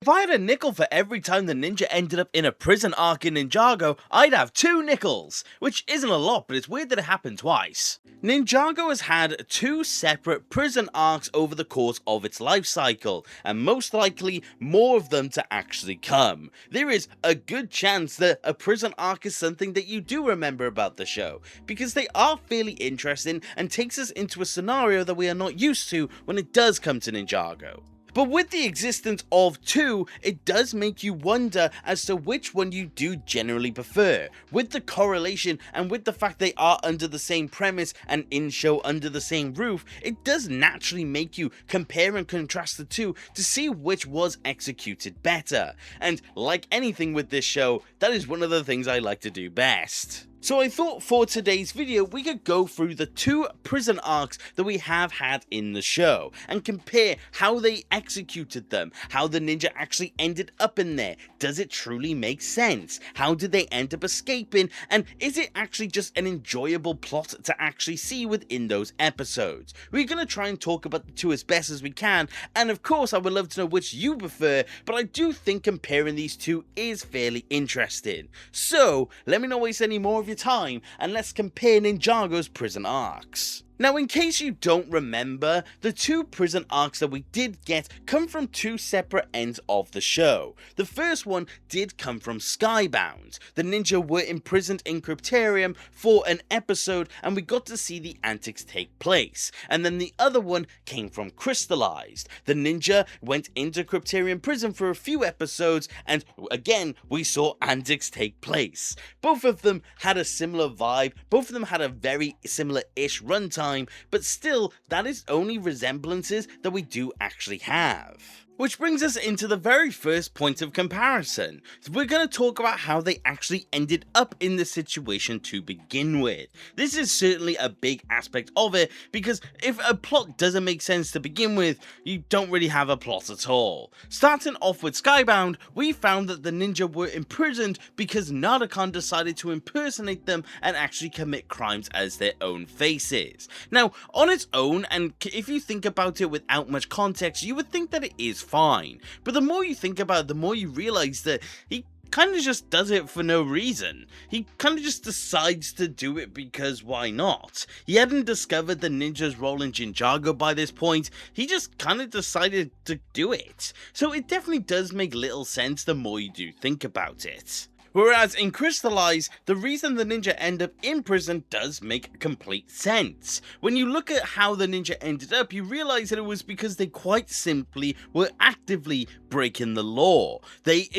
If I had a nickel for every time the ninja ended up in a prison arc in Ninjago, I'd have 2 nickels, which isn't a lot, but it's weird that it happened twice. Ninjago has had 2 separate prison arcs over the course of its life cycle, and most likely more of them to actually come. There is a good chance that a prison arc is something that you do remember about the show, because they are fairly interesting and takes us into a scenario that we are not used to when it does come to Ninjago. But with the existence of 2, it does make you wonder as to which one you do generally prefer. With the correlation and with the fact they are under the same premise and in show under the same roof, it does naturally make you compare and contrast the 2 to see which was executed better. And like anything with this show, that is one of the things I like to do best. So I thought for today's video we could go through the 2 prison arcs that we have had in the show and compare how they executed them, how the ninja actually ended up in there, does it truly make sense, how did they end up escaping, and is it actually just an enjoyable plot to actually see within those episodes. We're going to try and talk about the 2 as best as we can, and of course I would love to know which you prefer, but I do think comparing these 2 is fairly interesting. So let me not waste any more of your time and let's compare Ninjago's prison arcs. Now, in case you don't remember, the 2 prison arcs that we did get come from 2 separate ends of the show. The first one did come from Skybound. The ninja were imprisoned in Cryptarium for an episode and we got to see the antics take place. And then the other one came from Crystallized. The ninja went into Cryptarium prison for a few episodes and again we saw antics take place. Both of them had a similar vibe, both of them had a very similar-ish runtime, but still, that is only resemblances that we do actually have. Which brings us into the very first point of comparison. So we're going to talk about how they actually ended up in this situation to begin with. This is certainly a big aspect of it, because if a plot doesn't make sense to begin with, you don't really have a plot at all. Starting off with Skybound, we found that the ninja were imprisoned because Narukon decided to impersonate them and actually commit crimes as their own faces. Now, on its own, and if you think about it without much context, you would think that it is fine, but the more you think about it, the more you realize that he kind of just does it for no reason. He kind of just decides to do it because why not? He hadn't discovered the ninja's role in Ninjago by this point, he just kind of decided to do it. So it definitely does make little sense the more you do think about it. Whereas in Crystallize, the reason the ninja end up in prison does make complete sense. When you look at how the ninja ended up, you realize that it was because they quite simply were actively breaking the law. They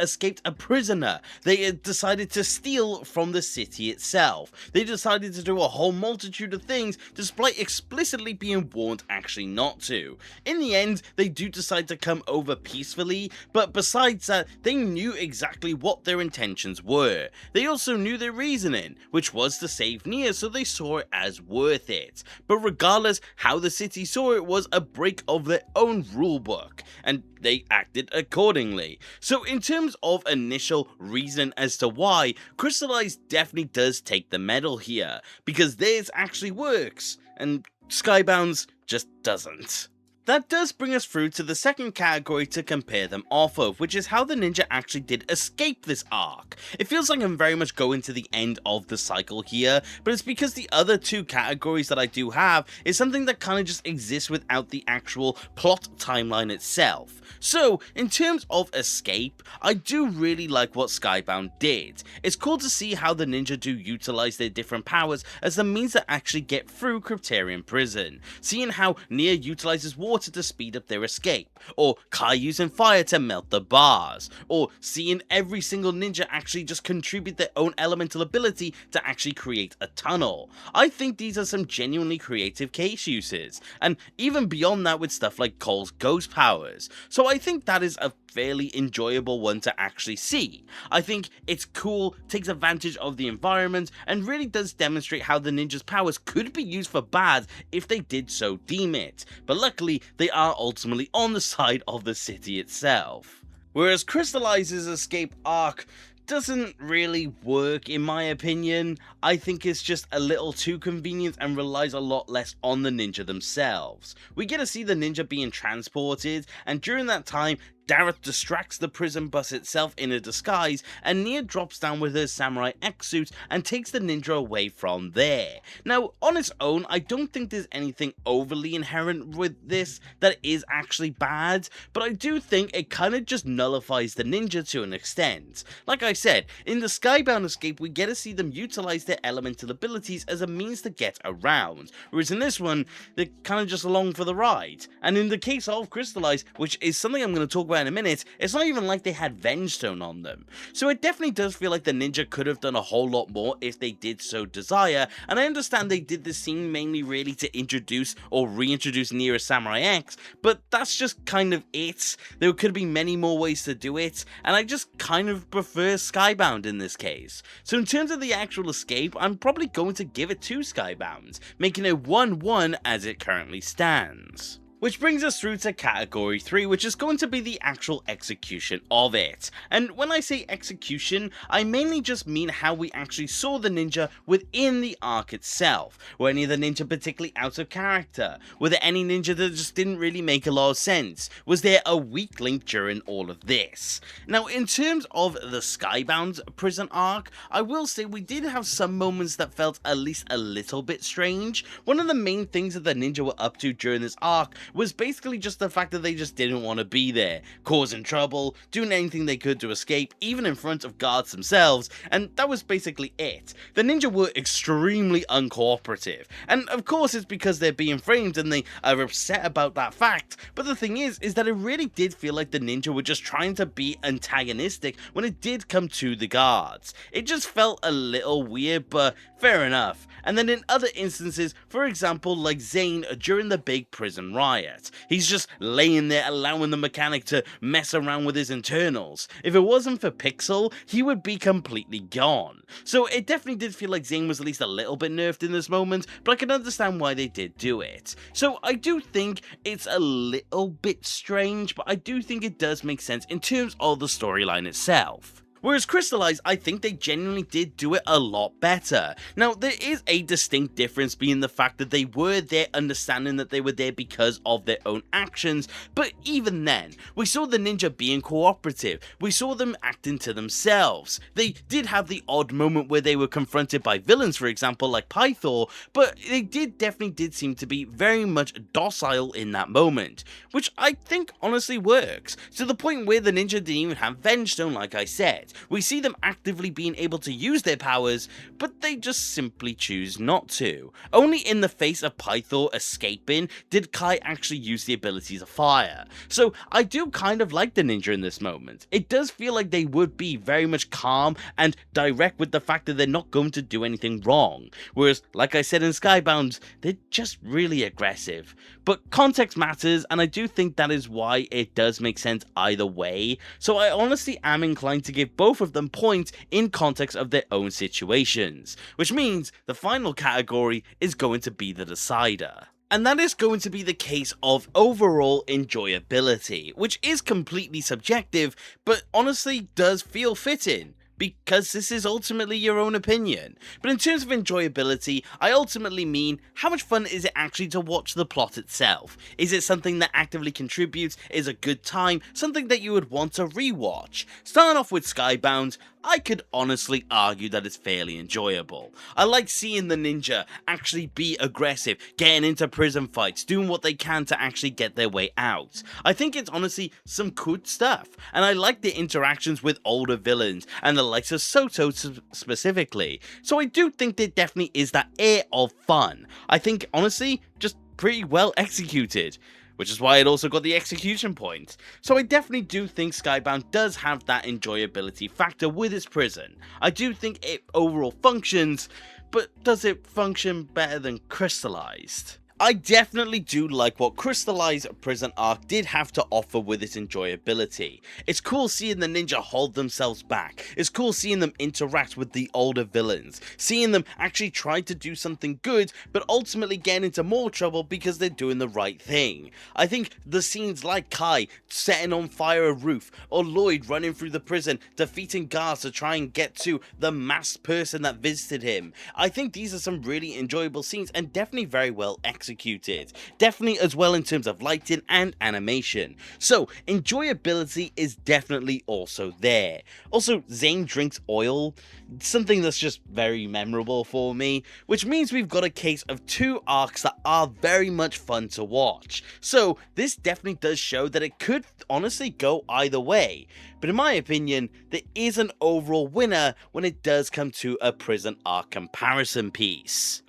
escaped a prisoner. They decided to steal from the city itself. They decided to do a whole multitude of things despite explicitly being warned actually not to. In the end, they do decide to come over peacefully, but besides that, they knew exactly what their intentions were. They also knew their reasoning, which was to save Nia, so they saw it as worth it. But regardless, how the city saw it was a break of their own rulebook, and they acted accordingly. So in terms of initial reason as to why, Crystallize definitely does take the medal here, because theirs actually works, and Skybound's just doesn't. That does bring us through to the second category to compare them off of, which is how the ninja actually did escape this arc. It feels like I'm very much going to the end of the cycle here, but it's because the other 2 categories that I do have is something that kind of just exists without the actual plot timeline itself. So, in terms of escape, I do really like what Skybound did. It's cool to see how the ninja do utilize their different powers as the means to actually get through Cryptarium prison. Seeing how Nia utilizes water to speed up their escape, or Kai using fire to melt the bars, or seeing every single ninja actually just contribute their own elemental ability to actually create a tunnel. I think these are some genuinely creative case uses, and even beyond that with stuff like Cole's ghost powers, so I think that is a fairly enjoyable one to actually see. I think it's cool, takes advantage of the environment, and really does demonstrate how the ninja's powers could be used for bad if they did so deem it, but luckily they are ultimately on the side of the city itself. Whereas Crystallize's escape arc doesn't really work in my opinion. I think it's just a little too convenient and relies a lot less on the ninja themselves. We get to see the ninja being transported, and during that time Dareth distracts the prison bus itself in a disguise, and Nia drops down with her Samurai X suit and takes the ninja away from there. Now, on its own, I don't think there's anything overly inherent with this that is actually bad, but I do think it kind of just nullifies the ninja to an extent. Like I said, in the Skybound escape, we get to see them utilize their elemental abilities as a means to get around, whereas in this one, they're kind of just along for the ride. And in the case of Crystallize, which is something I'm going to talk about in a minute, it's not even like they had Venge Stone on them. So it definitely does feel like the ninja could have done a whole lot more if they did so desire, and I understand they did this scene mainly really to introduce or reintroduce Nia as Samurai X, but that's just kind of it. There could be many more ways to do it, and I just kind of prefer Skybound in this case. So in terms of the actual escape, I'm probably going to give it to Skybound, making it 1-1 as it currently stands. Which brings us through to category 3, which is going to be the actual execution of it. And when I say execution, I mainly just mean how we actually saw the ninja within the arc itself. Were any of the ninja particularly out of character? Were there any ninja that just didn't really make a lot of sense? Was there a weak link during all of this? Now, in terms of the Skybound prison arc, I will say we did have some moments that felt at least a little bit strange. One of the main things that the ninja were up to during this arc was basically just the fact that they just didn't want to be there, causing trouble, doing anything they could to escape, even in front of guards themselves, and that was basically it. The ninja were extremely uncooperative, and of course it's because they're being framed and they are upset about that fact, but the thing is that it really did feel like the ninja were just trying to be antagonistic when it did come to the guards. It just felt a little weird, but fair enough. And then in other instances, for example like Zane during the big prison riot, he's just laying there allowing the mechanic to mess around with his internals. If it wasn't for Pixel, he would be completely gone. So it definitely did feel like Zane was at least a little bit nerfed in this moment, but I can understand why they did do it. So I do think it's a little bit strange, but I do think it does make sense in terms of the storyline itself. Whereas Crystallize, I think they genuinely did do it a lot better. Now, there is a distinct difference being the fact that they were there understanding that they were there because of their own actions, but even then, we saw the ninja being cooperative, we saw them acting to themselves. They did have the odd moment where they were confronted by villains, for example, like Pythor, but they definitely did seem to be very much docile in that moment, which I think honestly works, to the point where the ninja didn't even have Venge Stone like I said. We see them actively being able to use their powers, but they just simply choose not to. Only in the face of Pythor escaping did Kai actually use the abilities of fire. So I do kind of like the ninja in this moment. It does feel like they would be very much calm and direct with the fact that they're not going to do anything wrong. Whereas, like I said in Skybound, they're just really aggressive. But context matters, and I do think that is why it does make sense either way. So I honestly am inclined to give both of them points in context of their own situations, which means the final category is going to be the decider. And that is going to be the case of overall enjoyability, which is completely subjective, but honestly does feel fitting, because this is ultimately your own opinion. But in terms of enjoyability, I ultimately mean, how much fun is it actually to watch the plot itself? Is it something that actively contributes, is a good time, something that you would want to rewatch? Starting off with Skybound, I could honestly argue that it's fairly enjoyable. I like seeing the ninja actually be aggressive, getting into prison fights, doing what they can to actually get their way out. I think it's honestly some good stuff, and I like the interactions with older villains, and the likes of Soto specifically. So I do think there definitely is that air of fun. I think honestly, just pretty well executed, which is why it also got the execution point. So I definitely do think Skybound does have that enjoyability factor with its prison. I do think it overall functions, but does it function better than Crystallized? I definitely do like what Crystallized Prison Arc did have to offer with its enjoyability. It's cool seeing the ninja hold themselves back, it's cool seeing them interact with the older villains, seeing them actually try to do something good, but ultimately get into more trouble because they're doing the right thing. I think the scenes like Kai setting on fire a roof, or Lloyd running through the prison, defeating guards to try and get to the masked person that visited him, I think these are some really enjoyable scenes and definitely very well executed. executed, definitely as well in terms of lighting and animation, so enjoyability is definitely also there. Also, Zane drinks oil, something that's just very memorable for me, which means we've got a case of two arcs that are very much fun to watch. So this definitely does show that it could honestly go either way, but in my opinion, there is an overall winner when it does come to a prison arc comparison piece.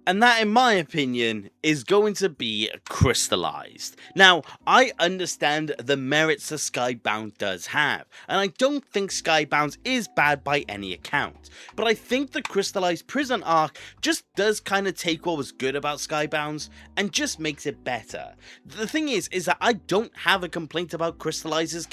And that, in my opinion, is going to be crystallized. Now, I understand the merits that Skybound does have, and I don't think Skybound is bad by any account, but I think the crystallized prison arc just does kind of take what was good about Skybound and just makes it better. The thing is that I don't have a complaint about Crystallized's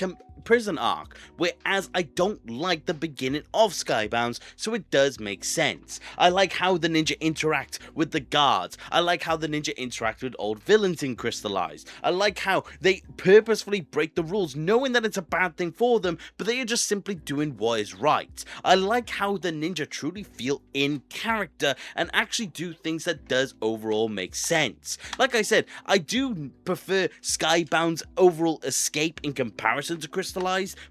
prison arc, whereas I don't like the beginning of Skybound, so it does make sense. I like how the ninja interact with the guards, I like how the ninja interact with old villains in Crystallized, I like how they purposefully break the rules knowing that it's a bad thing for them, but they are just simply doing what is right. I like how the ninja truly feel in character and actually do things that does overall make sense. Like I said, I do prefer Skybound's overall escape in comparison to Crystallized,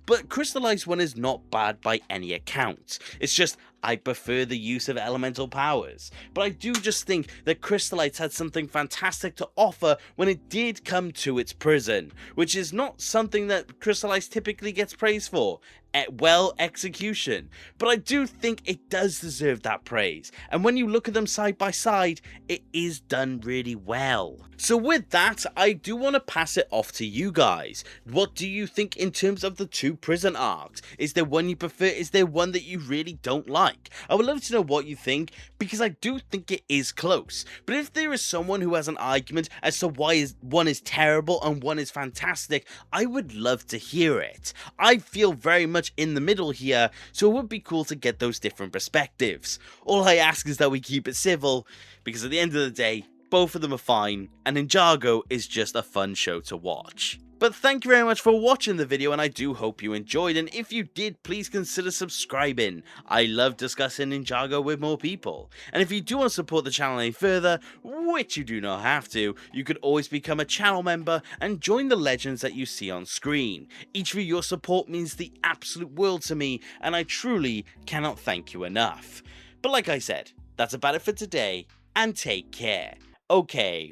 but Crystallized one is not bad by any account. It's just I prefer the use of elemental powers, but I do just think that Crystallized had something fantastic to offer when it did come to its prison, which is not something that Crystallized typically gets praised for. Well, execution, but I do think it does deserve that praise, and when you look at them side by side, it is done really well. So with that, I do want to pass it off to you guys. What do you think in terms of the two prison arcs? Is there one you prefer? Is there one that you really don't like? I would love to know what you think, because I do think it is close, but if there is someone who has an argument as to why one is terrible and one is fantastic, I would love to hear it. I feel very much in the middle here, so it would be cool to get those different perspectives. All I ask is that we keep it civil, because at the end of the day, both of them are fine, and Ninjago is just a fun show to watch. But thank you very much for watching the video, and I do hope you enjoyed, and if you did, please consider subscribing. I love discussing Ninjago with more people, and if you do want to support the channel any further, which you do not have to, you could always become a channel member and join the legends that you see on screen. Each of your support means the absolute world to me, and I truly cannot thank you enough. But like I said, that's about it for today, and take care. Okay,